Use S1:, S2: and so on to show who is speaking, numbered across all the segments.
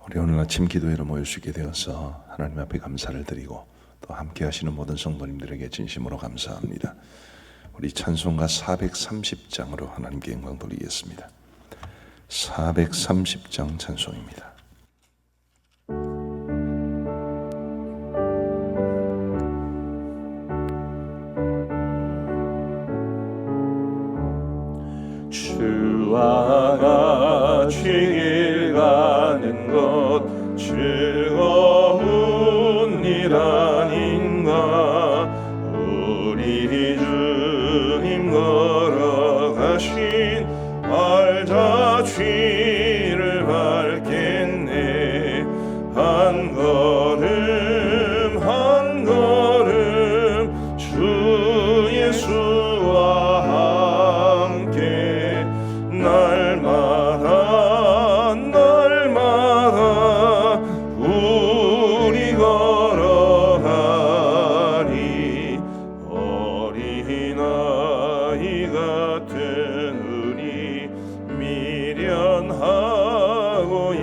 S1: 우리 오늘 아침 기도회로 모일 수 있게 되어서 하나님 앞에 감사를 드리고 또 함께 하시는 모든 성도님들에게 진심으로 감사합니다. 우리 찬송가 430장으로 하나님께 영광 돌리겠습니다. 430장 찬송입니다.
S2: 주와 같이 길 가는 것 즐거운 일 아닌가. 우리 주님 걸어가신 발자취를 밟겠네. 한 걸음 한 걸음 주 예수와 함께 날마다 날마다 우리 걸어가리. 어린아이 같은 우리 미련하고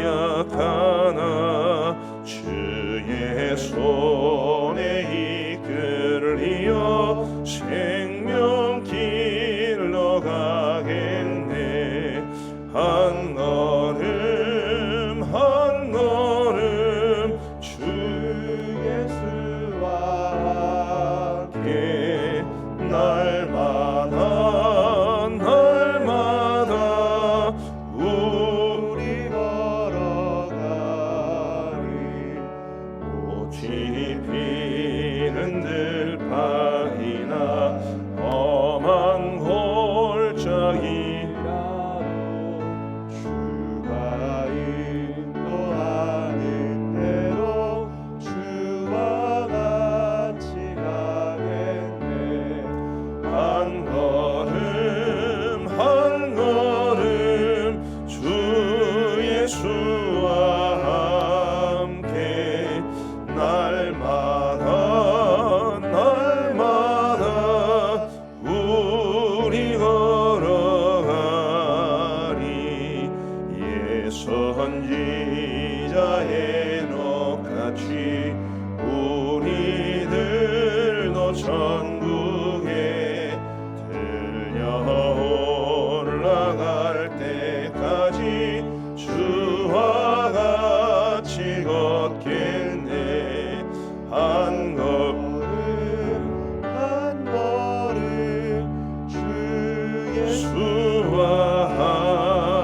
S2: 약하나 주의 손에 이끌리어 생명길로 가겠네. 한 걸음 한 걸음 주 예수와 함께 날마다 날마다 우리 걸어가리. 꽃이 피는 들판이나 험한 골짜기라도 주가 인도하는 대로 주와 같이 가겠네. 한 걸음 한 걸음 주 예수와 함께 날마다 날마다 우리 걸어가리. 예선지자 에녹같이 우리들도 천국에 들려 올라갈 때까지 주와 같이 걷겠네. 한 걸음 한 걸음 주 예수와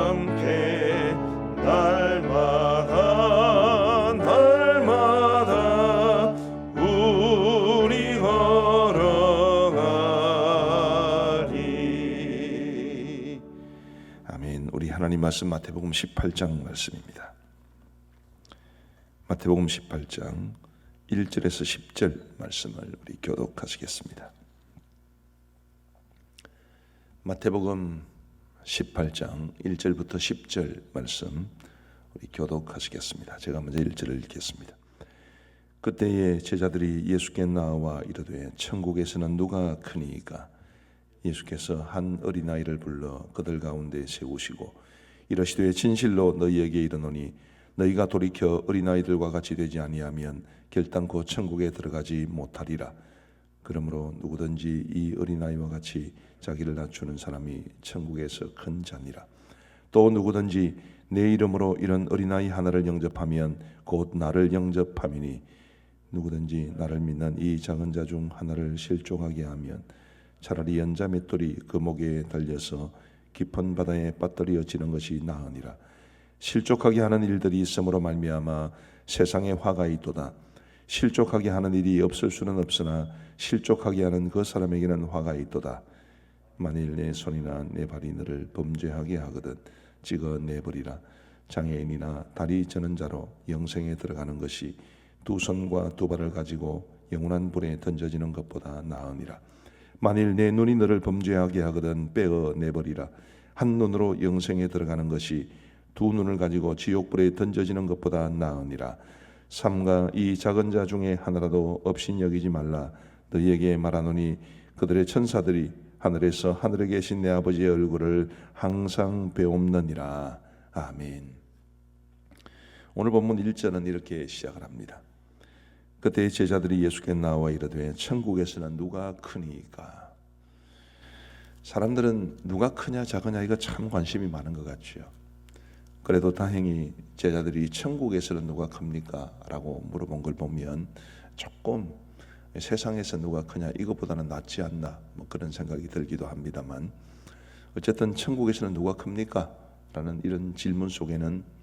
S2: 함께 날마다 날마다 우리 걸어가리.
S1: 아멘. 우리 하나님 말씀 마태복음 18장 말씀입니다. 마태복음 18장 1절에서 10절 말씀을 우리 교독하시겠습니다. 마태복음 18장 1절부터 10절 말씀 우리 교독하시겠습니다. 제가 먼저 1절을 읽겠습니다. 그때에 제자들이 예수께 나와 이르되 천국에서는 누가 크니이까? 예수께서 한 어린아이를 불러 그들 가운데 세우시고 이러시되 진실로 너희에게 이르노니 너희가 돌이켜 어린아이들과 같이 되지 아니하면 결단코 천국에 들어가지 못하리라. 그러므로 누구든지 이 어린아이와 같이 자기를 낮추는 사람이 천국에서 큰 자니라. 또 누구든지 내 이름으로 이런 어린아이 하나를 영접하면 곧 나를 영접함이니 누구든지 나를 믿는 이 작은 자 중 하나를 실족하게 하면 차라리 연자 맷돌이 그 목에 달려서 깊은 바다에 빠뜨려지는 것이 나으니라. 실족하게 하는 일들이 있음으로 말미암아 세상에 화가 있도다. 실족하게 하는 일이 없을 수는 없으나 실족하게 하는 그 사람에게는 화가 있도다. 만일 내 손이나 내 발이 너를 범죄하게 하거든 찍어 내버리라. 장애인이나 다리 저는 자로 영생에 들어가는 것이 두 손과 두 발을 가지고 영원한 불에 던져지는 것보다 나으니라. 만일 내 눈이 너를 범죄하게 하거든 빼어 내버리라. 한 눈으로 영생에 들어가는 것이 두 눈을 가지고 지옥불에 던져지는 것보다 나으니라. 삼가 이 작은 자 중에 하나라도 업신여기지 말라. 너희에게 말하노니 그들의 천사들이 하늘에서 하늘에 계신 내 아버지의 얼굴을 항상 배옵느니라. 아멘. 오늘 본문 1절은 이렇게 시작을 합니다. 그때 제자들이 예수께 나와 이르되 천국에서는 누가 크니까. 사람들은 누가 크냐 작으냐 이거 참 관심이 많은 것 같죠. 그래도 다행히 제자들이 천국에서는 누가 큽니까? 라고 물어본 걸 보면 조금 세상에서 누가 크냐 이것보다는 낫지 않나 뭐 그런 생각이 들기도 합니다만, 어쨌든 천국에서는 누가 큽니까? 라는 이런 질문 속에는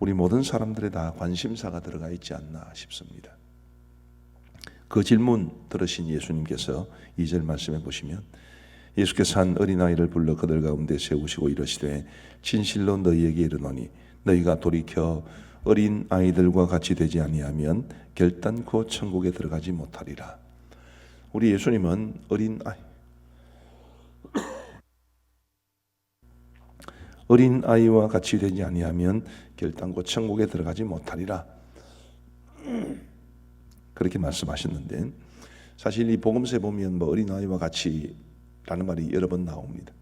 S1: 우리 모든 사람들의 다 관심사가 들어가 있지 않나 싶습니다. 그 질문 들으신 예수님께서 2절 말씀해 보시면, 예수께서 한 어린아이를 불러 그들 가운데 세우시고 이르시되 진실로 너희에게 이르노니 너희가 돌이켜 어린 아이들과 같이 되지 아니하면 결단코 천국에 들어가지 못하리라. 우리 예수님은 어린 아이와 같이 되지 아니하면 결단코 천국에 들어가지 못하리라. 그렇게 말씀하셨는데, 사실 이 복음서에 보면 뭐 어린 아이와 같이라는 말이 여러 번 나옵니다.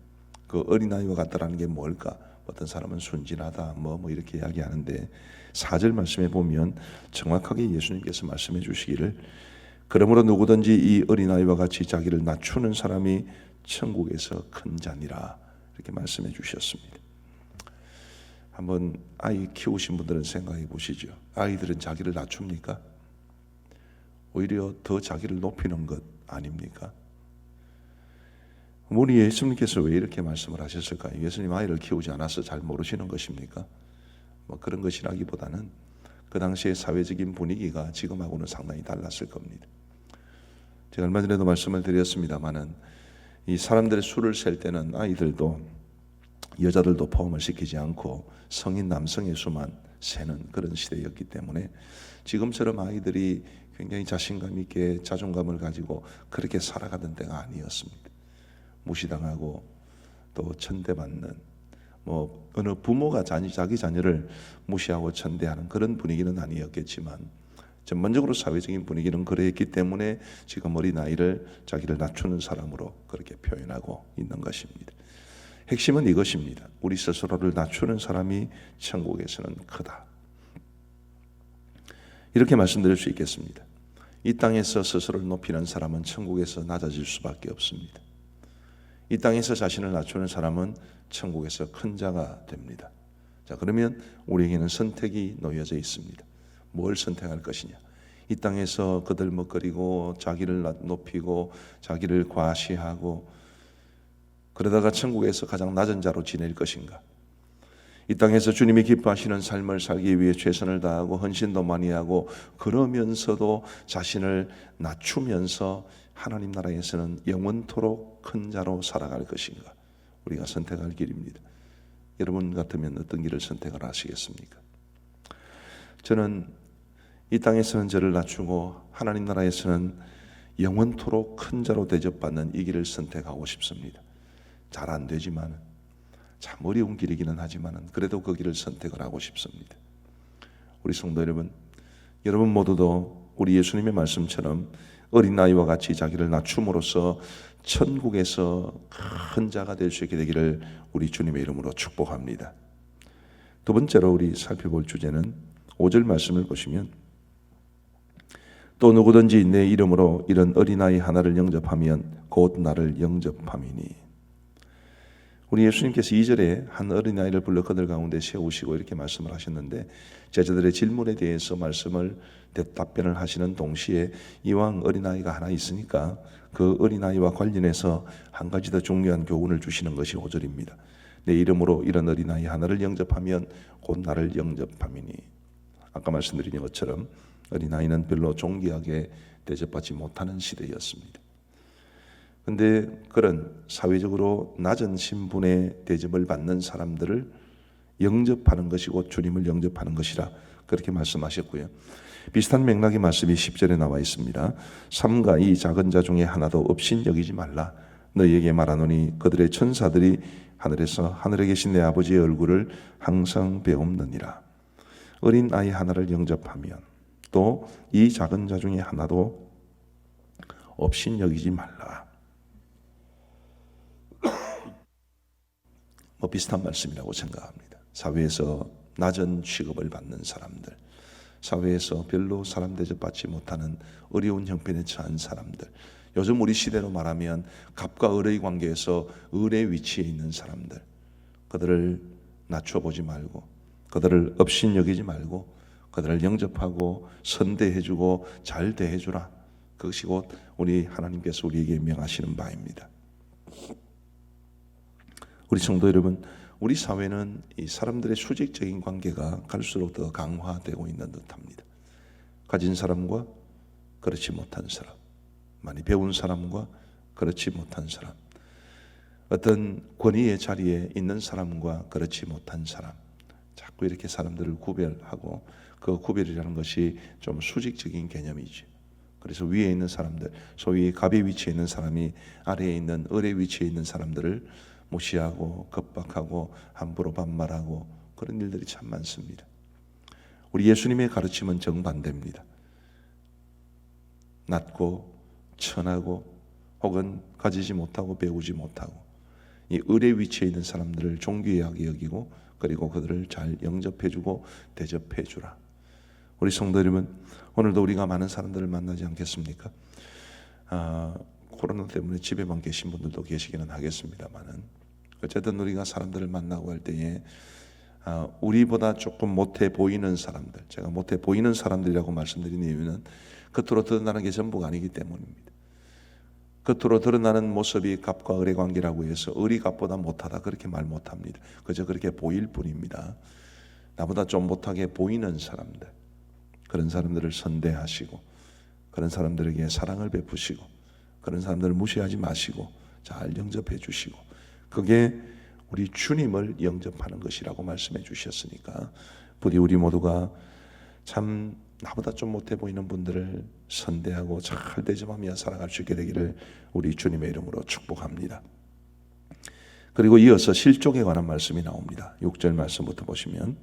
S1: 그 어린 아이와 같다라는 게 뭘까? 어떤 사람은 순진하다 뭐 이렇게 이야기하는데, 4절 말씀에 보면 정확하게 예수님께서 말씀해 주시기를, 그러므로 누구든지 이 어린아이와 같이 자기를 낮추는 사람이 천국에서 큰 자니라, 이렇게 말씀해 주셨습니다. 한번 아이 키우신 분들은 생각해 보시죠. 아이들은 자기를 낮춥니까? 오히려 더 자기를 높이는 것 아닙니까? 우리 예수님께서 왜 이렇게 말씀을 하셨을까요? 예수님 아이를 키우지 않아서 잘 모르시는 것입니까? 뭐 그런 것이라기보다는 그 당시의 사회적인 분위기가 지금하고는 상당히 달랐을 겁니다. 제가 얼마 전에도 말씀을 드렸습니다마는 이 사람들의 수를 셀 때는 아이들도 여자들도 포함을 시키지 않고 성인 남성의 수만 세는 그런 시대였기 때문에 지금처럼 아이들이 굉장히 자신감 있게 자존감을 가지고 그렇게 살아가던 때가 아니었습니다. 무시당하고 또 천대받는, 뭐 어느 부모가 자기 자녀를 무시하고 천대하는 그런 분위기는 아니었겠지만 전반적으로 사회적인 분위기는 그랬기 때문에 지금 어린아이를 자기를 낮추는 사람으로 그렇게 표현하고 있는 것입니다. 핵심은 이것입니다. 우리 스스로를 낮추는 사람이 천국에서는 크다. 이렇게 말씀드릴 수 있겠습니다. 이 땅에서 스스로를 높이는 사람은 천국에서 낮아질 수밖에 없습니다. 이 땅에서 자신을 낮추는 사람은 천국에서 큰 자가 됩니다. 자, 그러면 우리에게는 선택이 놓여져 있습니다. 뭘 선택할 것이냐? 이 땅에서 거들먹거리고 자기를 높이고 자기를 과시하고 그러다가 천국에서 가장 낮은 자로 지낼 것인가? 이 땅에서 주님이 기뻐하시는 삶을 살기 위해 최선을 다하고 헌신도 많이 하고 그러면서도 자신을 낮추면서 하나님 나라에서는 영원토록 큰 자로 살아갈 것인가? 우리가 선택할 길입니다. 여러분 같으면 어떤 길을 선택을 하시겠습니까? 저는 이 땅에서는 저를 낮추고 하나님 나라에서는 영원토록 큰 자로 대접받는 이 길을 선택하고 싶습니다. 잘 안 되지만 참 어려운 길이기는 하지만 그래도 그 길을 선택을 하고 싶습니다. 우리 성도 여러분 모두도 우리 예수님의 말씀처럼 어린아이와 같이 자기를 낮춤으로써 천국에서 큰 자가 될 수 있게 되기를 우리 주님의 이름으로 축복합니다. 두 번째로 우리 살펴볼 주제는 5절 말씀을 보시면, 또 누구든지 내 이름으로 이런 어린아이 하나를 영접하면 곧 나를 영접함이니. 우리 예수님께서 2절에 한 어린아이를 불러 그들 가운데 세우시고 이렇게 말씀을 하셨는데, 제자들의 질문에 대해서 답변을 하시는 동시에 이왕 어린아이가 하나 있으니까 그 어린아이와 관련해서 한 가지 더 중요한 교훈을 주시는 것이 5절입니다. 내 이름으로 이런 어린아이 하나를 영접하면 곧 나를 영접함이니. 아까 말씀드린 것처럼 어린아이는 별로 존귀하게 대접받지 못하는 시대였습니다. 그런데 그런 사회적으로 낮은 신분의 대접을 받는 사람들을 영접하는 것이 곧 주님을 영접하는 것이라 그렇게 말씀하셨고요. 비슷한 맥락의 말씀이 10절에 나와 있습니다. 삼가 이 작은 자 중에 하나도 없인 여기지 말라. 너희에게 말하노니 그들의 천사들이 하늘에서 하늘에 계신 내 아버지의 얼굴을 항상 배움느니라. 어린 아이 하나를 영접하면 또 이 작은 자 중에 하나도 없인 여기지 말라. 비슷한 말씀이라고 생각합니다. 사회에서 낮은 취급을 받는 사람들, 사회에서 별로 사람 대접받지 못하는 어려운 형편에 처한 사람들, 요즘 우리 시대로 말하면 갑과 을의 관계에서 을의 위치에 있는 사람들, 그들을 낮춰보지 말고, 그들을 업신여기지 말고, 그들을 영접하고 선대해주고 잘 대해주라. 그것이 곧 우리 하나님께서 우리에게 명하시는 바입니다. 우리 성도 여러분, 우리 사회는 이 사람들의 수직적인 관계가 갈수록 더 강화되고 있는 듯합니다. 가진 사람과 그렇지 못한 사람, 많이 배운 사람과 그렇지 못한 사람, 어떤 권위의 자리에 있는 사람과 그렇지 못한 사람, 자꾸 이렇게 사람들을 구별하고, 그 구별이라는 것이 좀 수직적인 개념이죠. 그래서 위에 있는 사람들, 소위 갑의 위치에 있는 사람이 아래에 있는 을의 위치에 있는 사람들을 무시하고 겁박하고 함부로 반말하고 그런 일들이 참 많습니다. 우리 예수님의 가르침은 정반대입니다. 낮고 천하고 혹은 가지지 못하고 배우지 못하고 이 을의 위치에 있는 사람들을 존귀하게 여기고, 그리고 그들을 잘 영접해주고 대접해주라. 우리 성도 여러분, 오늘도 우리가 많은 사람들을 만나지 않겠습니까? 코로나 때문에 집에만 계신 분들도 계시기는 하겠습니다만은, 어쨌든 우리가 사람들을 만나고 할 때에 우리보다 조금 못해 보이는 사람들, 제가 못해 보이는 사람들이라고 말씀드리는 이유는 겉으로 드러나는 게 전부가 아니기 때문입니다. 겉으로 드러나는 모습이 갑과 을의 관계라고 해서 을이 갑보다 못하다 그렇게 말 못합니다. 그저 그렇게 보일 뿐입니다. 나보다 좀 못하게 보이는 사람들, 그런 사람들을 선대하시고, 그런 사람들에게 사랑을 베푸시고, 그런 사람들을 무시하지 마시고 잘 영접해 주시고, 그게 우리 주님을 영접하는 것이라고 말씀해 주셨으니까 부디 우리 모두가 참 나보다 좀 못해 보이는 분들을 선대하고 잘 대접하며 살아갈 수 있게 되기를 우리 주님의 이름으로 축복합니다. 그리고 이어서 실족에 관한 말씀이 나옵니다. 6절 말씀부터 보시면,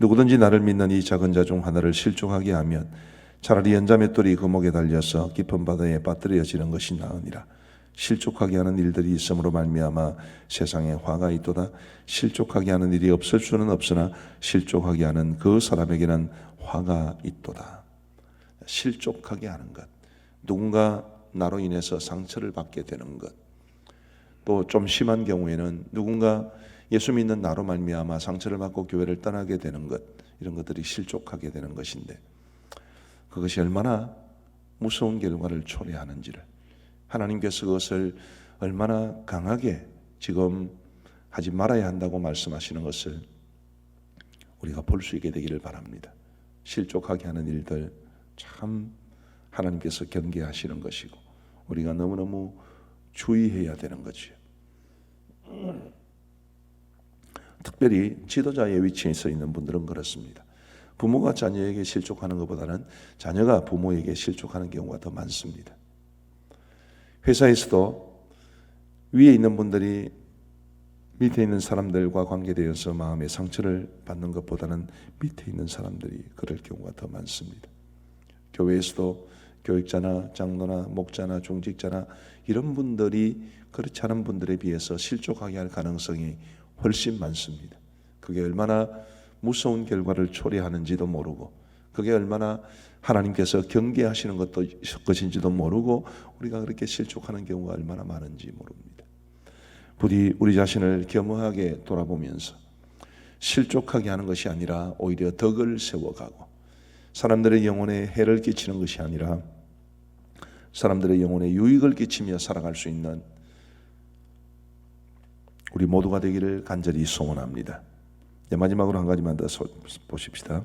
S1: 누구든지 나를 믿는 이 작은 자 중 하나를 실족하게 하면 차라리 연자맷돌이 그 목에 달려서 깊은 바다에 빠뜨려지는 것이 나으니라. 실족하게 하는 일들이 있음으로 말미암아 세상에 화가 있도다. 실족하게 하는 일이 없을 수는 없으나 실족하게 하는 그 사람에게는 화가 있도다. 실족하게 하는 것, 누군가 나로 인해서 상처를 받게 되는 것, 또 좀 심한 경우에는 누군가 예수 믿는 나로 말미암아 상처를 받고 교회를 떠나게 되는 것, 이런 것들이 실족하게 되는 것인데, 그것이 얼마나 무서운 결과를 초래하는지를, 하나님께서 그것을 얼마나 강하게 지금 하지 말아야 한다고 말씀하시는 것을 우리가 볼 수 있게 되기를 바랍니다. 실족하게 하는 일들 참 하나님께서 경계하시는 것이고 우리가 너무너무 주의해야 되는 거지요. 특별히 지도자의 위치에 서 있는 분들은 그렇습니다. 부모가 자녀에게 실족하는 것보다는 자녀가 부모에게 실족하는 경우가 더 많습니다. 회사에서도 위에 있는 분들이 밑에 있는 사람들과 관계되어서 마음의 상처를 받는 것보다는 밑에 있는 사람들이 그럴 경우가 더 많습니다. 교회에서도 교육자나 장로나 목자나 중직자나 이런 분들이 그렇지 않은 분들에 비해서 실족하게 할 가능성이 훨씬 많습니다. 그게 얼마나 무서운 결과를 초래하는지도 모르고, 그게 얼마나 하나님께서 경계하시는 것인지도 모르고 우리가 그렇게 실족하는 경우가 얼마나 많은지 모릅니다. 부디 우리 자신을 겸허하게 돌아보면서 실족하게 하는 것이 아니라 오히려 덕을 세워가고, 사람들의 영혼에 해를 끼치는 것이 아니라 사람들의 영혼에 유익을 끼치며 살아갈 수 있는 우리 모두가 되기를 간절히 소원합니다. 마지막으로 한 가지만 더 보십시다.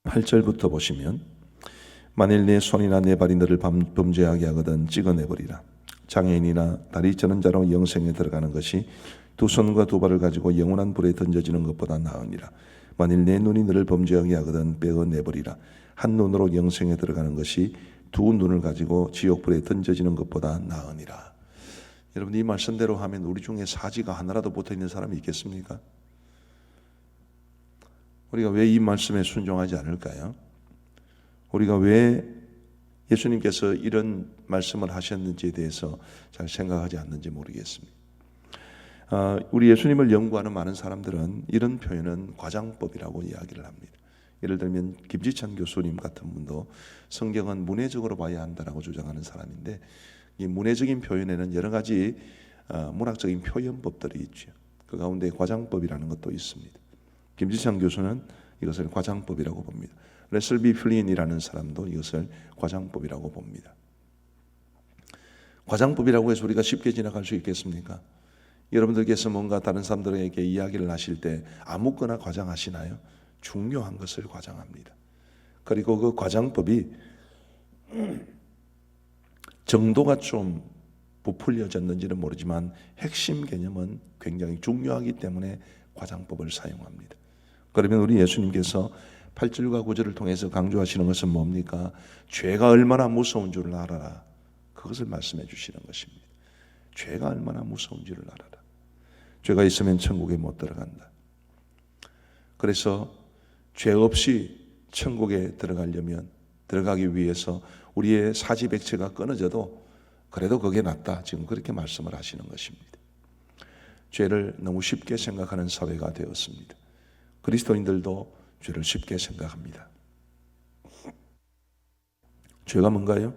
S1: 8절부터 보시면, 만일 내 손이나 내 발이 너를 범죄하게 하거든 찍어내버리라. 장애인이나 다리 저는 자로 영생에 들어가는 것이 두 손과 두 발을 가지고 영원한 불에 던져지는 것보다 나으니라. 만일 내 눈이 너를 범죄하게 하거든 빼어내버리라. 한 눈으로 영생에 들어가는 것이 두 눈을 가지고 지옥불에 던져지는 것보다 나으니라. 여러분, 이 말씀대로 하면 우리 중에 사지가 하나라도 붙어있는 사람이 있겠습니까? 우리가 왜 이 말씀에 순종하지 않을까요? 우리가 왜 예수님께서 이런 말씀을 하셨는지에 대해서 잘 생각하지 않는지 모르겠습니다. 우리 예수님을 연구하는 많은 사람들은 이런 표현은 과장법이라고 이야기를 합니다. 예를 들면 김지찬 교수님 같은 분도 성경은 문해적으로 봐야 한다라고 주장하는 사람인데, 이 문해적인 표현에는 여러 가지 문학적인 표현법들이 있죠. 그 가운데 과장법이라는 것도 있습니다. 김지찬 교수는 이것을 과장법이라고 봅니다. 레슬비 플린이라는 사람도 이것을 과장법이라고 봅니다. 과장법이라고 해서 우리가 쉽게 지나갈 수 있겠습니까? 여러분들께서 뭔가 다른 사람들에게 이야기를 하실 때 아무거나 과장하시나요? 중요한 것을 과장합니다. 그리고 그 과장법이 정도가 좀 부풀려졌는지는 모르지만 핵심 개념은 굉장히 중요하기 때문에 과장법을 사용합니다. 그러면 우리 예수님께서 8절과 9절을 통해서 강조하시는 것은 뭡니까? 죄가 얼마나 무서운 줄을 알아라. 그것을 말씀해 주시는 것입니다. 죄가 얼마나 무서운 줄을 알아라. 죄가 있으면 천국에 못 들어간다. 그래서 죄 없이 천국에 들어가기 위해서 우리의 사지백체가 끊어져도 그래도 그게 낫다. 지금 그렇게 말씀을 하시는 것입니다. 죄를 너무 쉽게 생각하는 사회가 되었습니다. 그리스도인들도 죄를 쉽게 생각합니다. 죄가 뭔가요?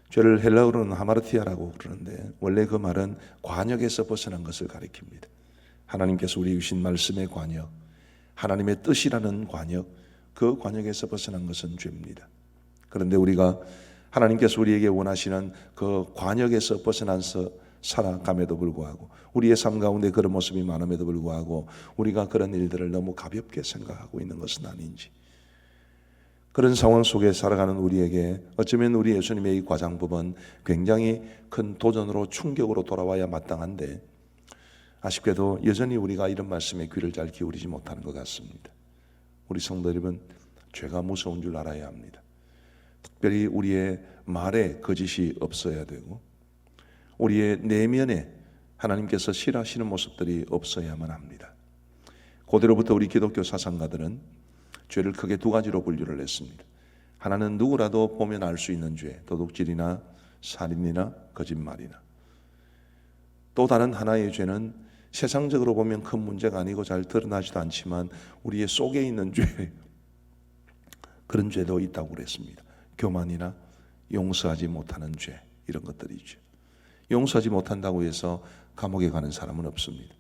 S1: 죄를 헬라어로는 하마르티아라고 그러는데 원래 그 말은 관역에서 벗어난 것을 가리킵니다. 하나님께서 우리 주신 말씀의 관역, 하나님의 뜻이라는 관역, 그 관역에서 벗어난 것은 죄입니다. 그런데 우리가 하나님께서 우리에게 원하시는 그 관역에서 벗어나서 살아감에도 불구하고 우리의 삶 가운데 그런 모습이 많음에도 불구하고 우리가 그런 일들을 너무 가볍게 생각하고 있는 것은 아닌지, 그런 상황 속에 살아가는 우리에게 어쩌면 우리 예수님의 이 과장법은 굉장히 큰 도전으로 충격으로 돌아와야 마땅한데 아쉽게도 여전히 우리가 이런 말씀에 귀를 잘 기울이지 못하는 것 같습니다. 우리 성도 여러분, 죄가 무서운 줄 알아야 합니다. 특별히 우리의 말에 거짓이 없어야 되고 우리의 내면에 하나님께서 싫어하시는 모습들이 없어야만 합니다. 고대로부터 우리 기독교 사상가들은 죄를 크게 두 가지로 분류를 했습니다. 하나는 누구라도 보면 알 수 있는 죄, 도둑질이나 살인이나 거짓말이나, 또 다른 하나의 죄는 세상적으로 보면 큰 문제가 아니고 잘 드러나지도 않지만 우리의 속에 있는 죄, 그런 죄도 있다고 그랬습니다. 교만이나 용서하지 못하는 죄, 이런 것들이죠. 용서하지 못한다고 해서 감옥에 가는 사람은 없습니다.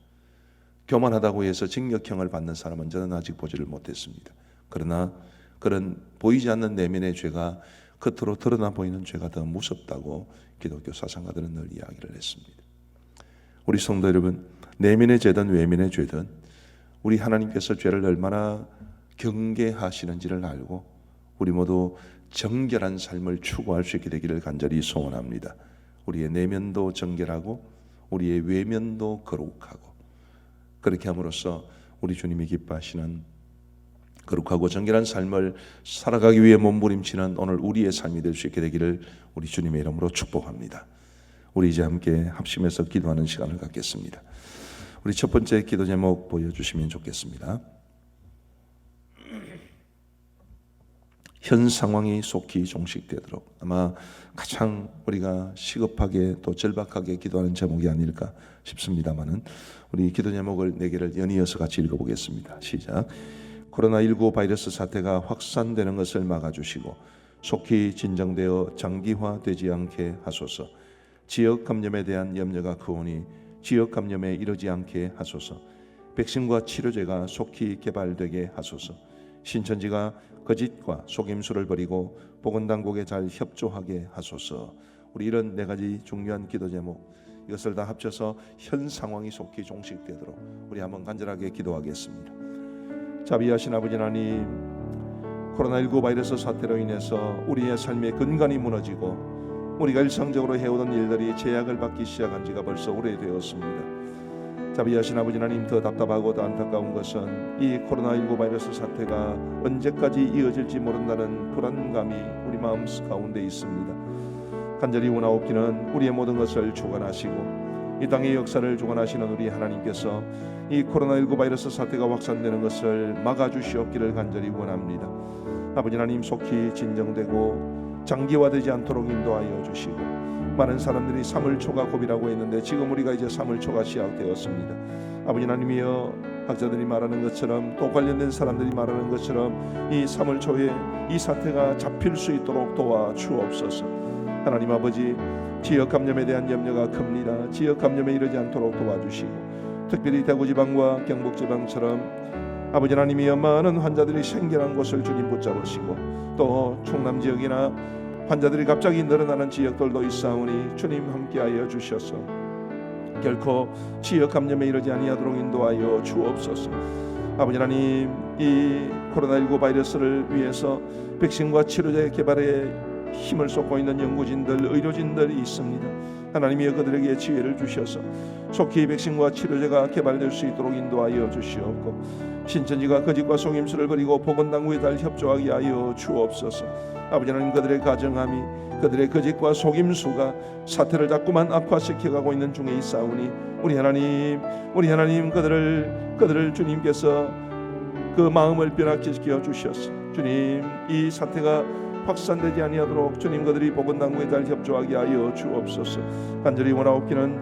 S1: 교만하다고 해서 징역형을 받는 사람은 저는 아직 보지를 못했습니다. 그러나 그런 보이지 않는 내면의 죄가 겉으로 드러나 보이는 죄가 더 무섭다고 기독교 사상가들은 늘 이야기를 했습니다. 우리 성도 여러분, 내면의 죄든 외면의 죄든 우리 하나님께서 죄를 얼마나 경계하시는지를 알고 우리 모두 정결한 삶을 추구할 수 있게 되기를 간절히 소원합니다. 우리의 내면도 정결하고 우리의 외면도 거룩하고, 그렇게 함으로써 우리 주님이 기뻐하시는 거룩하고 정결한 삶을 살아가기 위해 몸부림치는 오늘 우리의 삶이 될 수 있게 되기를 우리 주님의 이름으로 축복합니다. 우리 이제 함께 합심해서 기도하는 시간을 갖겠습니다. 우리 첫 번째 기도 제목 보여주시면 좋겠습니다. 현 상황이 속히 종식되도록, 아마 가장 우리가 시급하게 또 절박하게 기도하는 제목이 아닐까 싶습니다만은 우리 기도 제목을 4개를 연이어서 같이 읽어보겠습니다. 시작. 코로나19 바이러스 사태가 확산되는 것을 막아주시고 속히 진정되어 장기화되지 않게 하소서. 지역 감염에 대한 염려가 크오니 지역 감염에 이르지 않게 하소서. 백신과 치료제가 속히 개발되게 하소서. 신천지가 거짓과 속임수를 버리고 보건당국에 잘 협조하게 하소서. 우리 이런 4가지 중요한 기도 제목, 이것을 다 합쳐서 현 상황이 속히 종식되도록 우리 한번 간절하게 기도하겠습니다. 자비하신 아버지 하나님, 코로나19 바이러스 사태로 인해서 우리의 삶의 근간이 무너지고 우리가 일상적으로 해오던 일들이 제약을 받기 시작한 지가 벌써 오래되었습니다. 자비하신 아버지 하나님, 더 답답하고 더 안타까운 것은 이 코로나19 바이러스 사태가 언제까지 이어질지 모른다는 불안감이 우리 마음 가운데 있습니다. 간절히 원하옵기는 우리의 모든 것을 주관하시고 이 땅의 역사를 주관하시는 우리 하나님께서 이 코로나19 바이러스 사태가 확산되는 것을 막아주시옵기를 간절히 원합니다. 아버지 하나님, 속히 진정되고 장기화되지 않도록 인도하여 주시고 많은 사람들이 사물초가 고비라고 했는데 지금 우리가 이제 사물초가 시작되었습니다. 아버지 하나님이여, 학자들이 말하는 것처럼 또 관련된 사람들이 말하는 것처럼 이 사물초에 이 사태가 잡힐 수 있도록 도와주옵소서. 하나님 아버지, 지역 감염에 대한 염려가 큽니다. 지역 감염에 이르지 않도록 도와주시고, 특별히 대구지방과 경북지방처럼 아버지 하나님이여 많은 환자들이 생겨난 곳을 주님 붙잡으시고, 또 충남 지역이나 환자들이 갑자기 늘어나는 지역들도 있사오니 주님 함께하여 주셔서 결코 지역 감염에 이르지 아니하도록 인도하여 주옵소서. 아버지 하나님, 이 코로나19 바이러스를 위해서 백신과 치료제 개발에 힘을 쏟고 있는 연구진들, 의료진들이 있습니다. 하나님이여, 그들에게 지혜를 주셔서 속히 백신과 치료제가 개발될 수 있도록 인도하여 주시옵고, 신천지가 거짓과 속임수를 버리고 보건당국에 달 협조하게 하여 주옵소서. 아버지 하나님, 그들의 가정함이, 그들의 거짓과 속임수가 사태를 자꾸만 악화시켜가고 있는 중에 있사오니 우리 하나님 그들을 주님께서 그 마음을 변화시켜 주셔서 주님, 이 사태가 확산되지 아니하도록 주님 그들이 보건당국에 달 협조하게 하여 주옵소서. 간절히 원하옵기는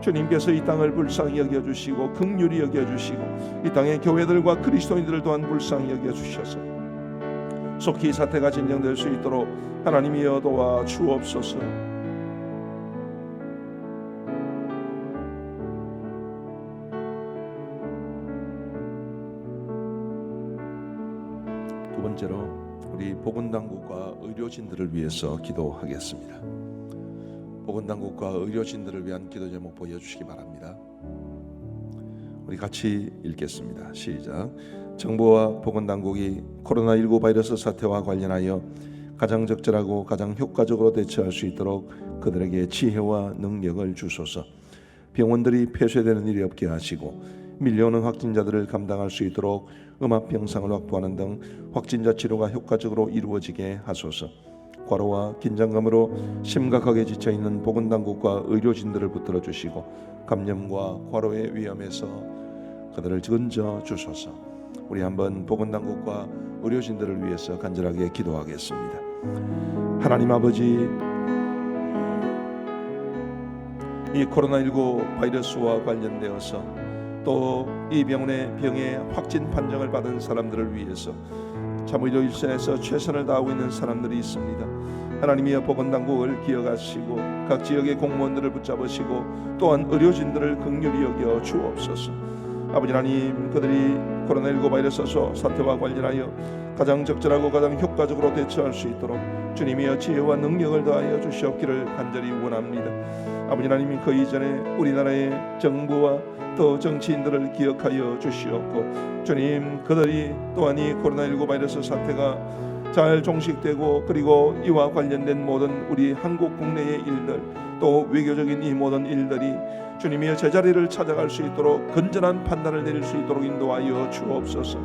S1: 주님께서 이 땅을 불쌍히 여겨주시고 긍휼히 여겨주시고 이 땅의 교회들과 그리스도인들을 또한 불쌍히 여겨주셔서 속히 이 사태가 진정될 수 있도록 하나님이여 도와주옵소서. 두 번째로 우리 보건당국과 의료진들을 위해서 기도하겠습니다. 보건당국과 의료진들을 위한 기도 제목 보여주시기 바랍니다. 우리 같이 읽겠습니다. 시작. 정부와 보건당국이 코로나19 바이러스 사태와 관련하여 가장 적절하고 가장 효과적으로 대처할 수 있도록 그들에게 지혜와 능력을 주소서. 병원들이 폐쇄되는 일이 없게 하시고 밀려오는 확진자들을 감당할 수 있도록 음압병상을 확보하는 등 확진자 치료가 효과적으로 이루어지게 하소서. 과로와 긴장감으로 심각하게 지쳐있는 보건당국과 의료진들을 붙들어 주시고 감염과 과로의 위험에서 그들을 건져 주소서. 우리 한번 보건당국과 의료진들을 위해서 간절하게 기도하겠습니다. 하나님 아버지, 이 코로나19 바이러스와 관련되어서 또 이 병에 확진 판정을 받은 사람들을 위해서 참의료 일선에서 최선을 다하고 있는 사람들이 있습니다. 하나님이여, 보건당국을 기억하시고 각 지역의 공무원들을 붙잡으시고 또한 의료진들을 긍휼히 여겨 주옵소서. 아버지 하나님, 그들이 코로나19 바이러스 사태와 관련하여 가장 적절하고 가장 효과적으로 대처할 수 있도록 주님이여 지혜와 능력을 더하여 주시옵기를 간절히 원합니다. 아버지 하나님, 그 이전에 우리나라의 정부와 또 정치인들을 기억하여 주시옵고 주님, 그들이 또한 이 코로나19 바이러스 사태가 잘 종식되고 그리고 이와 관련된 모든 우리 한국 국내의 일들 또 외교적인 이 모든 일들이 주님이여 제자리를 찾아갈 수 있도록 건전한 판단을 내릴 수 있도록 인도하여 주옵소서.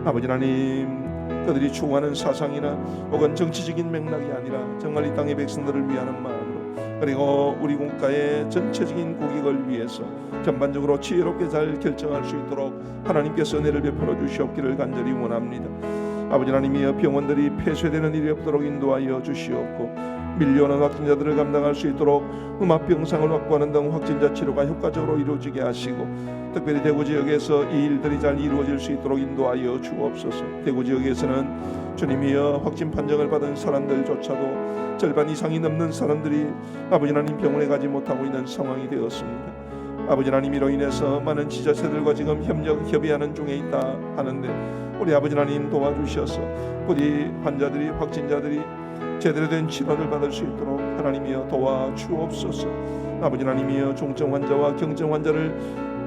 S1: 아버지 하나님, 그들이 추구하는 사상이나 혹은 정치적인 맥락이 아니라 정말 이 땅의 백성들을 위하는 마음으로 그리고 우리 국가의 전체적인 국익을 위해서 전반적으로 지혜롭게 잘 결정할 수 있도록 하나님께서 은혜를 베풀어 주시옵기를 간절히 원합니다. 아버지 하나님이여, 병원들이 폐쇄되는 일이 없도록 인도하여 주시옵고 밀려오는 확진자들을 감당할 수 있도록 음압병상을 확보하는 등 확진자 치료가 효과적으로 이루어지게 하시고 특별히 대구 지역에서 이 일들이 잘 이루어질 수 있도록 인도하여 주옵소서. 대구 지역에서는 주님이여, 확진 판정을 받은 사람들조차도 절반 이상이 넘는 사람들이 아버지 하나님 병원에 가지 못하고 있는 상황이 되었습니다. 아버지 하나님, 이로 인해서 많은 지자체들과 지금 협의하는 중에 있다 하는데 우리 아버지 하나님 도와주셔서 부디 환자들이, 확진자들이 제대로 된 치료를 받을 수 있도록 하나님이여 도와주옵소서. 아버지 하나님이여, 중증 환자와 경증 환자를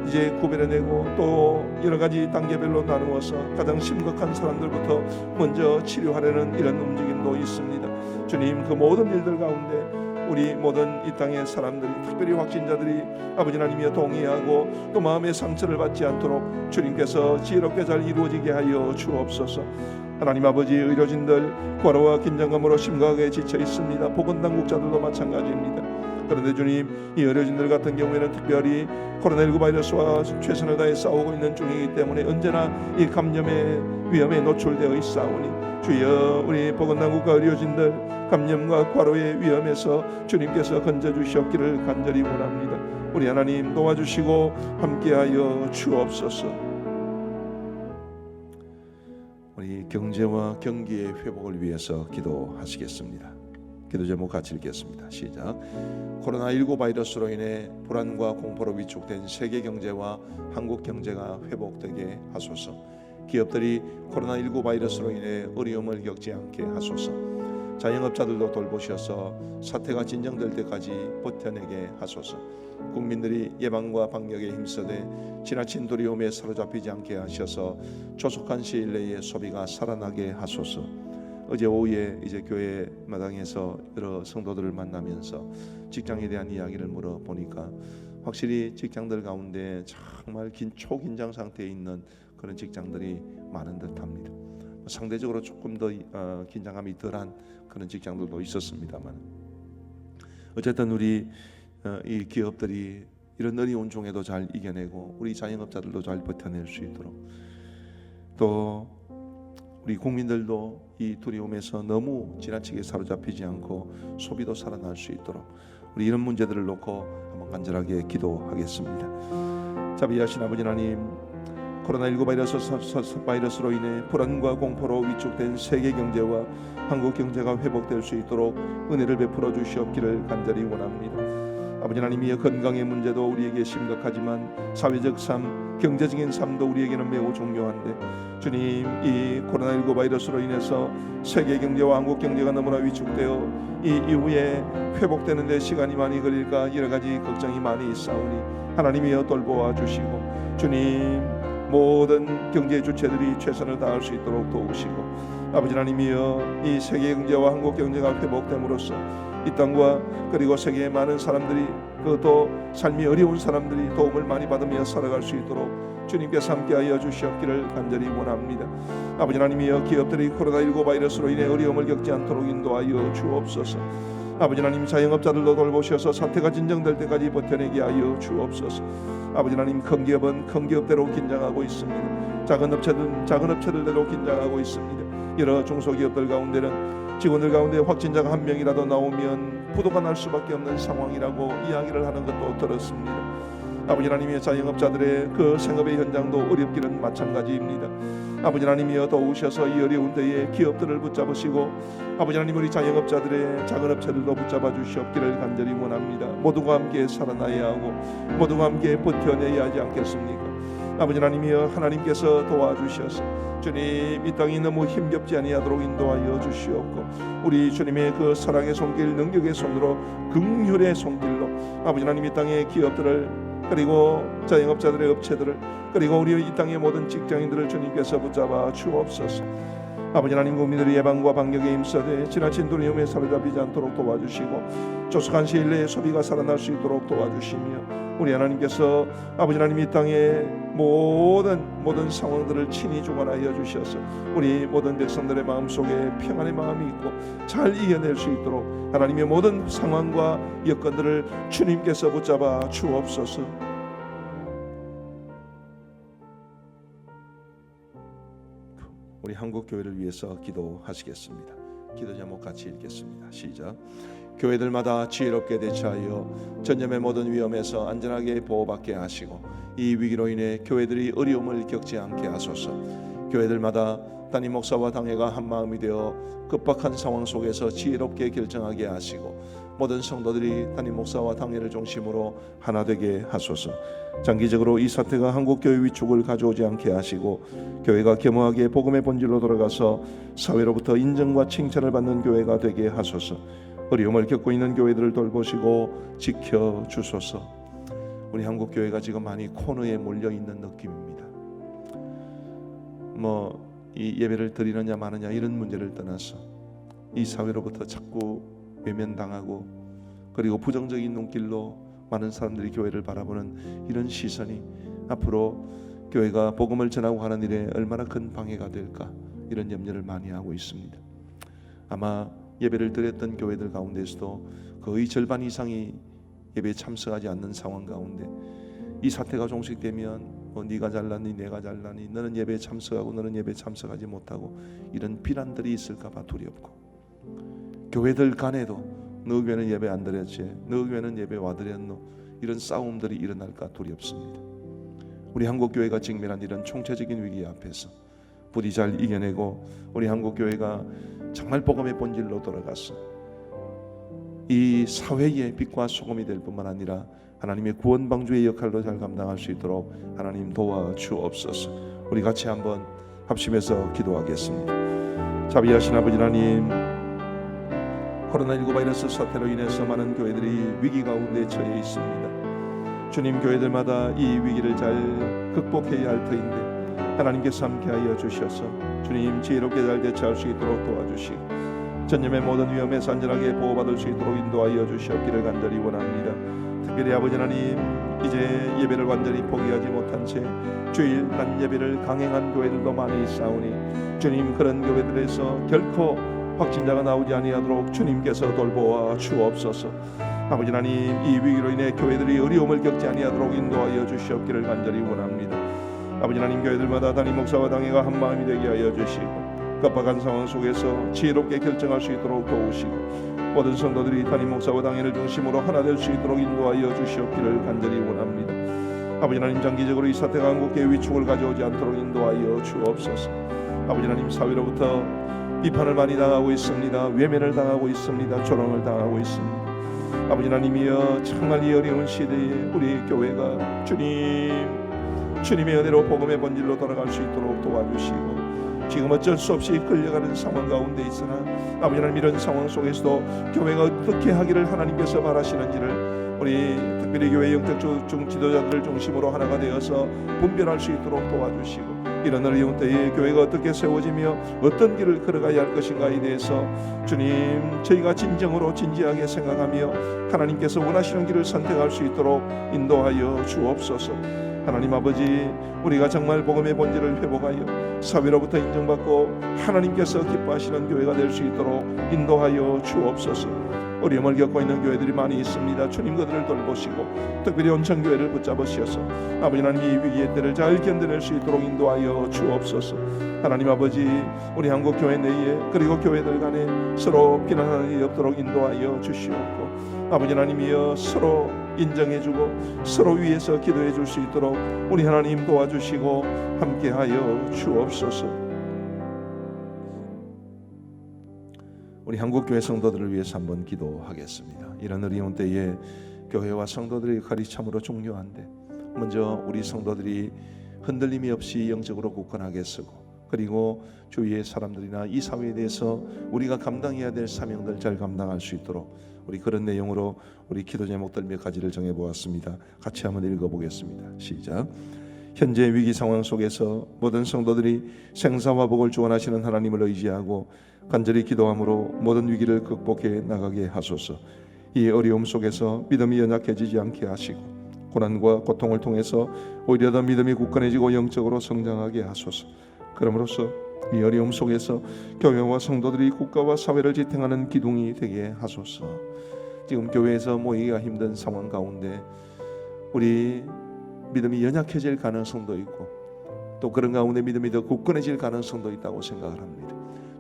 S1: 이제 구별해내고 또 여러 가지 단계별로 나누어서 가장 심각한 사람들부터 먼저 치료하려는 이런 움직임도 있습니다. 주님, 그 모든 일들 가운데 우리 모든 이 땅의 사람들이, 특별히 확진자들이 아버지 하나님이여 동의하고 또 마음의 상처를 받지 않도록 주님께서 지혜롭게 잘 이루어지게 하여 주옵소서. 하나님 아버지, 의료진들 과로와 긴장감으로 심각하게 지쳐 있습니다. 보건당국자들도 마찬가지입니다. 그런데 주님, 이 어려진들 같은 경우에는 특별히 코로나19 바이러스와 최선을 다해 싸우고 있는 중이기 때문에 언제나 이 감염의 위험에 노출되어 있사오니 주여, 우리 보건당국과 의료진들 감염과 과로의 위험에서 주님께서 건져주시옵기를 간절히 원합니다. 우리 하나님 도와주시고 함께하여 주옵소서. 우리 경제와 경기의 회복을 위해서 기도하시겠습니다. 기도 제목 같이 읽겠습니다. 시작. 코로나19 바이러스로 인해 불안과 공포로 위축된 세계 경제와 한국 경제가 회복되게 하소서. 기업들이 코로나19 바이러스로 인해 어려움을 겪지 않게 하소서. 자영업자들도 돌보셔서 사태가 진정될 때까지 버텨내게 하소서. 국민들이 예방과 방역에 힘써대 지나친 두려움에 사로잡히지 않게 하셔서 조속한 시일 내에 소비가 살아나게 하소서. 어제 오후에 이제 교회 마당에서 여러 성도들을 만나면서 직장에 대한 이야기를 물어보니까 확실히 직장들 가운데 정말 초긴장 상태에 있는 그런 직장들이 많은 듯합니다. 상대적으로 조금 더 긴장감이 덜한 그런 직장들도 있었습니다만, 어쨌든 우리 이 기업들이 이런 어려운 중에도 잘 이겨내고 우리 자영업자들도 잘 버텨낼 수 있도록, 또 우리 국민들도 이 두려움에서 너무 지나치게 사로잡히지 않고 소비도 살아날 수 있도록 우리 이런 문제들을 놓고 한번 간절하게 기도하겠습니다. 자비하신 아버지 하나님, 코로나19 바이러스로 인해 불안과 공포로 위축된 세계 경제와 한국 경제가 회복될 수 있도록 은혜를 베풀어 주시옵기를 간절히 원합니다. 아버지 하나님이여, 건강의 문제도 우리에게 심각하지만 사회적 삶, 경제적인 삶도 우리에게는 매우 중요한데, 주님, 이 코로나19 바이러스로 인해서 세계 경제와 한국 경제가 너무나 위축되어 이 이후에 회복되는 데 시간이 많이 걸릴까 여러 가지 걱정이 많이 있사오니 하나님이여 돌보아 주시고, 주님, 모든 경제 주체들이 최선을 다할 수 있도록 도우시고, 아버지 하나님이여, 이 세계 경제와 한국 경제가 회복됨으로써 이 땅과 그리고 세계의 많은 사람들이, 그것도 삶이 어려운 사람들이 도움을 많이 받으며 살아갈 수 있도록 주님께서 함께하여 주시옵기를 간절히 원합니다. 아버지 하나님이여, 기업들이 코로나19 바이러스로 인해 어려움을 겪지 않도록 인도하여 주옵소서. 아버지 하나님, 자영업자들도 돌보셔서 사태가 진정될 때까지 버텨내게 하여 주옵소서. 아버지 하나님, 큰 기업은 큰 기업대로 긴장하고 있습니다. 작은 업체들은 작은 업체들대로 긴장하고 있습니다. 여러 중소기업들 가운데는 직원들 가운데 확진자가 한 명이라도 나오면 부도가 날 수밖에 없는 상황이라고 이야기를 하는 것도 들었습니다. 아버지 하나님의 자영업자들의 그 생업의 현장도 어렵기는 마찬가지입니다. 아버지 하나님이여, 도우셔서 이 어려운 때에 기업들을 붙잡으시고, 아버지 하나님, 우리 자영업자들의 작은 업체들도 붙잡아 주시옵기를 간절히 원합니다. 모두가 함께 살아나야 하고 모두가 함께 버텨내야 하지 않겠습니까? 아버지 하나님이여, 하나님께서 도와주셔서 주님, 이 땅이 너무 힘겹지 아니하도록 인도하여 주시옵고, 우리 주님의 그 사랑의 손길, 능력의 손으로, 긍휼의 손길로 아버지 하나님, 이 땅의 기업들을, 그리고 자영업자들의 업체들을, 그리고 우리 이 땅의 모든 직장인들을 주님께서 붙잡아 주옵소서. 아버지 하나님, 국민들의 예방과 방역에 힘써대 지나친 두려움에 사로잡히지 않도록 도와주시고, 조속한 시일 내에 소비가 살아날 수 있도록 도와주시며, 우리 하나님께서 아버지 하나님, 이 땅의 모든 상황들을 친히 주관하여 주셔서 우리 모든 백성들의 마음속에 평안의 마음이 있고 잘 이겨낼 수 있도록 하나님의 모든 상황과 여건들을 주님께서 붙잡아 주옵소서. 우리 한국 교회를 위해서 기도하시겠습니다. 기도 제목 같이 읽겠습니다. 시작. 교회들마다 지혜롭게 대처하여 전염의 모든 위험에서 안전하게 보호받게 하시고, 이 위기로 인해 교회들이 어려움을 겪지 않게 하소서. 교회들마다 담임 목사와 당회가 한 마음이 되어 급박한 상황 속에서 지혜롭게 결정하게 하시고, 모든 성도들이 담임 목사와 당회를 중심으로 하나 되게 하소서. 장기적으로 이 사태가 한국 교회 위축을 가져오지 않게 하시고, 교회가 겸허하게 복음의 본질로 돌아가서 사회로부터 인정과 칭찬을 받는 교회가 되게 하소서. 어려움을 겪고 있는 교회들을 돌보시고 지켜 주소서. 우리 한국 교회가 지금 많이 코너에 몰려 있는 느낌입니다. 이 예배를 드리느냐 마느냐 이런 문제를 떠나서 이 사회로부터 자꾸 외면당하고, 그리고 부정적인 눈길로 많은 사람들이 교회를 바라보는 이런 시선이 앞으로 교회가 복음을 전하고 하는 일에 얼마나 큰 방해가 될까, 이런 염려를 많이 하고 있습니다. 아마 예배를 드렸던 교회들 가운데서도 거의 절반 이상이 예배에 참석하지 않는 상황 가운데 이 사태가 종식되면 네가 잘나니 내가 잘나니 너는 예배에 참석하고 너는 예배에 참석하지 못하고 이런 비난들이 있을까 봐 두렵고, 교회들 간에도 너 교회는 예배 안 드렸지, 너 교회는 예배 와드렸노, 이런 싸움들이 일어날까 두렵습니다. 우리 한국교회가 직면한 이런 총체적인 위기 앞에서 부디 잘 이겨내고 우리 한국교회가 정말 복음의 본질로 돌아가서 이 사회의 빛과 소금이 될 뿐만 아니라 하나님의 구원 방주의 역할도 잘 감당할 수 있도록 하나님 도와주옵소서. 우리 같이 한번 합심해서 기도하겠습니다. 자비하신 아버지 하나님, 코로나19 바이러스 사태로 인해서 많은 교회들이 위기 가운데 처해 있습니다. 주님, 교회들마다 이 위기를 잘 극복해야 할 터인데 하나님께서 함께하여 주셔서 주님 지혜롭게 잘 대처할 수 있도록 도와주시고 전염의 모든 위험에서 안전하게 보호받을 수 있도록 인도하여 주시옵기를 간절히 원합니다. 특별히 아버지 하나님, 이제 예배를 완전히 포기하지 못한 채 주일 난 예배를 강행한 교회들도 많이 있사오니 주님, 그런 교회들에서 결코 확진자가 나오지 아니하도록 주님께서 돌보아 주옵소서. 아버지 하나님, 이 위기로 인해 교회들이 어려움을 겪지 아니하도록 인도하여 주시옵기를 간절히 원합니다. 아버지 하나님, 교회들마다 담임 목사와 당회가 한 마음이 되게 하여 주시고 급박한 상황 속에서 지혜롭게 결정할 수 있도록 도우시고 모든 성도들이 담임 목사와 당회를 중심으로 하나 될 수 있도록 인도하여 주시옵기를 간절히 원합니다. 아버지 하나님, 장기적으로 이 사태가 한국교회 위축을 가져오지 않도록 인도하여 주옵소서. 아버지 하나님, 사회로부터 비판을 많이 당하고 있습니다. 외면을 당하고 있습니다. 조롱을 당하고 있습니다. 아버지 하나님이여, 정말 이 어려운 시대에 우리 교회가 주님의 은혜로 복음의 본질로 돌아갈 수 있도록 도와주시고, 지금 어쩔 수 없이 끌려가는 상황 가운데 있으나 아버지 하나님, 이런 상황 속에서도 교회가 어떻게 하기를 하나님께서 바라시는지를 우리 특별히 교회 영적 지도자들을 중심으로 하나가 되어서 분별할 수 있도록 도와주시고, 이런 어려운 때에 교회가 어떻게 세워지며 어떤 길을 걸어가야 할 것인가에 대해서 주님, 저희가 진지하게 생각하며 하나님께서 원하시는 길을 선택할 수 있도록 인도하여 주옵소서. 하나님 아버지, 우리가 정말 복음의 본질을 회복하여 사회로부터 인정받고 하나님께서 기뻐하시는 교회가 될 수 있도록 인도하여 주옵소서. 어려움을 겪고 있는 교회들이 많이 있습니다. 주님, 그들을 돌보시고 특별히 온천교회를 붙잡으셔서 아버지 하나님, 이 위기의 때를 잘 견뎌낼 수 있도록 인도하여 주옵소서. 하나님 아버지, 우리 한국교회 내에 그리고 교회들 간에 서로 비난하는 일이 없도록 인도하여 주시옵고, 아버지 하나님이여, 서로 인정해주고 서로 위해서 기도해 줄 수 있도록 우리 하나님 도와주시고 함께하여 주옵소서. 우리 한국교회 성도들을 위해서 한번 기도하겠습니다. 이런 어려운 때에 교회와 성도들의 역할이 참으로 중요한데, 먼저 우리 성도들이 흔들림이 없이 영적으로 굳건하게 서고, 그리고 주위의 사람들이나 이 사회에 대해서 우리가 감당해야 될 사명들 잘 감당할 수 있도록 우리 그런 내용으로 우리 기도 제목들 몇 가지를 정해보았습니다. 같이 한번 읽어보겠습니다. 시작. 현재 위기 상황 속에서 모든 성도들이 생사와 복을 주원하시는 하나님을 의지하고 간절히 기도함으로 모든 위기를 극복해 나가게 하소서. 이 어려움 속에서 믿음이 연약해지지 않게 하시고 고난과 고통을 통해서 오히려 더 믿음이 굳건해지고 영적으로 성장하게 하소서. 그럼으로써 이 어려움 속에서 교회와 성도들이 국가와 사회를 지탱하는 기둥이 되게 하소서. 지금 교회에서 모이기가 힘든 상황 가운데 우리 믿음이 연약해질 가능성도 있고, 또 그런 가운데 믿음이 더 굳건해질 가능성도 있다고 생각을 합니다.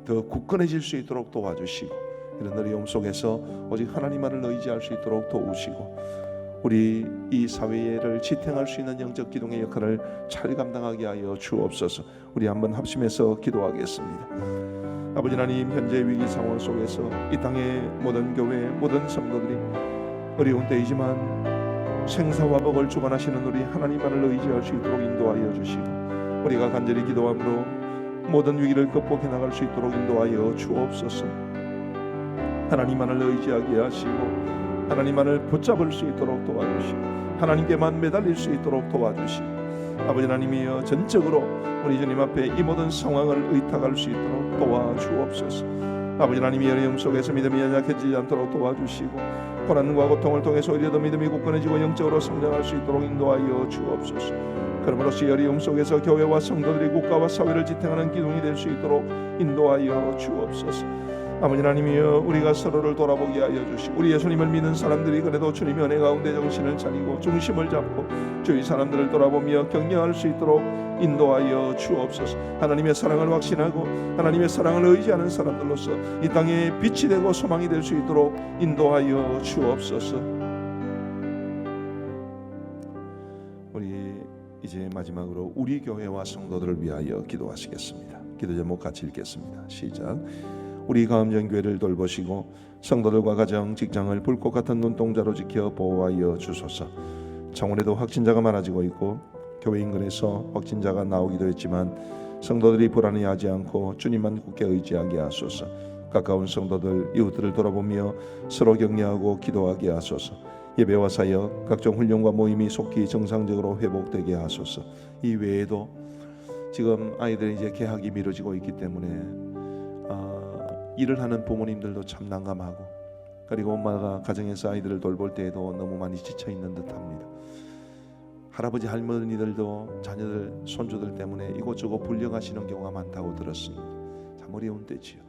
S1: 더 굳건해질 수 있도록 도와주시고, 이런 어려움 속에서 오직 하나님만을 의지할 수 있도록 도우시고, 우리 이 사회를 지탱할 수 있는 영적 기둥의 역할을 잘 감당하게 하여 주옵소서. 우리 한번 합심해서 기도하겠습니다. 아버지 하나님, 현재 위기 상황 속에서 이 땅의 모든 교회, 모든 성도들이 어려운 때이지만 생사와 복을 주관하시는 우리 하나님만을 의지할 수 있도록 인도하여 주시고, 우리가 간절히 기도함으로 모든 위기를 극복해 나갈 수 있도록 인도하여 주옵소서. 하나님만을 의지하게 하시고 하나님만을 붙잡을 수 있도록 도와주시고 하나님께만 매달릴 수 있도록 도와주시고, 아버지 하나님이여, 전적으로 우리 주님 앞에 이 모든 상황을 의탁할 수 있도록 도와주옵소서. 아버지 하나님이 어려움 속에서 믿음이 연약해지지 않도록 도와주시고 고난과 고통을 통해서 오히려 더 믿음이 굳건해지고 영적으로 성장할 수 있도록 인도하여 주옵소서. 그러므로써 어려움 속에서 교회와 성도들이 국가와 사회를 지탱하는 기둥이 될 수 있도록 인도하여 주옵소서. 아버지 하나님이여, 우리가 서로를 돌아보게 하여 주시고 우리 예수님을 믿는 사람들이 그래도 주님의 은혜 가운데 정신을 차리고 중심을 잡고 주위 사람들을 돌아보며 격려할 수 있도록 인도하여 주옵소서. 하나님의 사랑을 확신하고 하나님의 사랑을 의지하는 사람들로서 이 땅에 빛이 되고 소망이 될 수 있도록 인도하여 주옵소서. 우리 이제 마지막으로 우리 교회와 성도들을 위하여 기도하시겠습니다. 기도 제목 같이 읽겠습니다. 시작. 우리 가음정교회를 돌보시고 성도들과 가정, 직장을 불꽃 같은 눈동자로 지켜 보호하여 주소서. 창원에도 확진자가 많아지고 있고 교회 인근에서 확진자가 나오기도 했지만 성도들이 불안해하지 않고 주님만 굳게 의지하게 하소서. 가까운 성도들, 이웃들을 돌아보며 서로 격려하고 기도하게 하소서. 예배와 사역, 각종 훈련과 모임이 속히 정상적으로 회복되게 하소서. 이 외에도 지금 아이들이 이제 개학이 미뤄지고 있기 때문에 일을 하는 부모님들도 참 난감하고, 그리고 엄마가 가정에서 아이들을 돌볼 때에도 너무 많이 지쳐 있는 듯합니다. 할아버지 할머니들도 자녀들 손주들 때문에 이곳저곳 불려가시는 경우가 많다고 들었습니다. 참 어려운 때지요.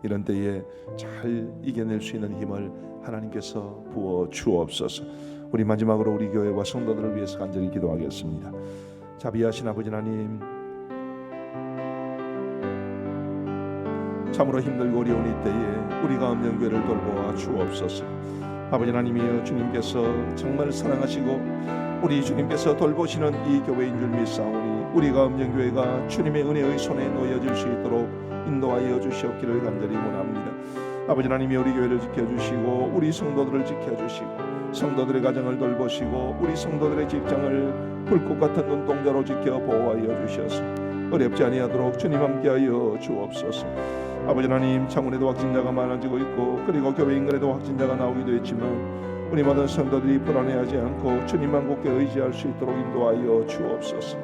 S1: 이런 때에 잘 이겨낼 수 있는 힘을 하나님께서 부어 주옵소서. 우리 마지막으로 우리 교회와 성도들을 위해서 간절히 기도하겠습니다. 자비하신 아버지 하나님, 참으로 힘들고 어려운 이때에 우리 가음정교회를 돌보아 주옵소서. 아버지 하나님이여, 주님께서 정말 사랑하시고 우리 주님께서 돌보시는 이 교회인 줄 믿사오니 우리 가음정교회가 주님의 은혜의 손에 놓여질 수 있도록 인도하여 주시옵기를 간절히 원합니다. 아버지 하나님이 우리 교회를 지켜주시고 우리 성도들을 지켜주시고 성도들의 가정을 돌보시고 우리 성도들의 직장을 불꽃 같은 눈동자로 지켜 보호하여 주셔서 어렵지 아니하도록 주님 함께하여 주옵소서. 아버지 하나님, 창원에도 확진자가 많아지고 있고 그리고 교회 인근에도 확진자가 나오기도 했지만 우리 모든 성도들이 불안해하지 않고 주님만 굳게 의지할 수 있도록 인도하여 주옵소서.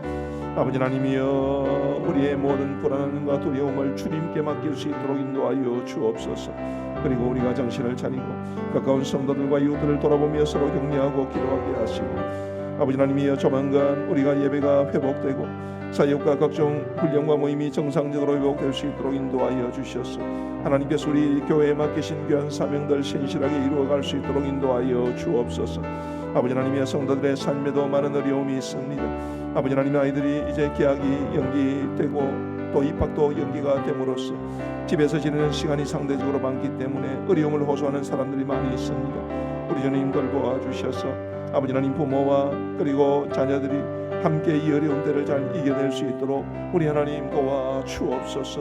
S1: 아버지 하나님이여, 우리의 모든 불안함과 두려움을 주님께 맡길 수 있도록 인도하여 주옵소서. 그리고 우리가 정신을 차리고 가까운 성도들과 이웃들을 돌아보며 서로 격려하고 기도하게 하시고, 아버지 하나님이여, 조만간 우리가 예배가 회복되고 사역과 각종 훈련과 모임이 정상적으로 회복될 수 있도록 인도하여 주셔서 하나님께서 우리 교회에 맡기신 귀한 사명들 신실하게 이루어갈 수 있도록 인도하여 주옵소서. 아버지 하나님의 성도들의 삶에도 많은 어려움이 있습니다. 아버지 하나님의 아이들이 이제 개학이 연기되고 또 입학도 연기가 됨으로써 집에서 지내는 시간이 상대적으로 많기 때문에 어려움을 호소하는 사람들이 많이 있습니다. 우리 주님 돌보아 주셔서 아버지 하나님, 부모와 그리고 자녀들이 함께 이 어려운 때를 잘 이겨낼 수 있도록 우리 하나님 도와 주옵소서.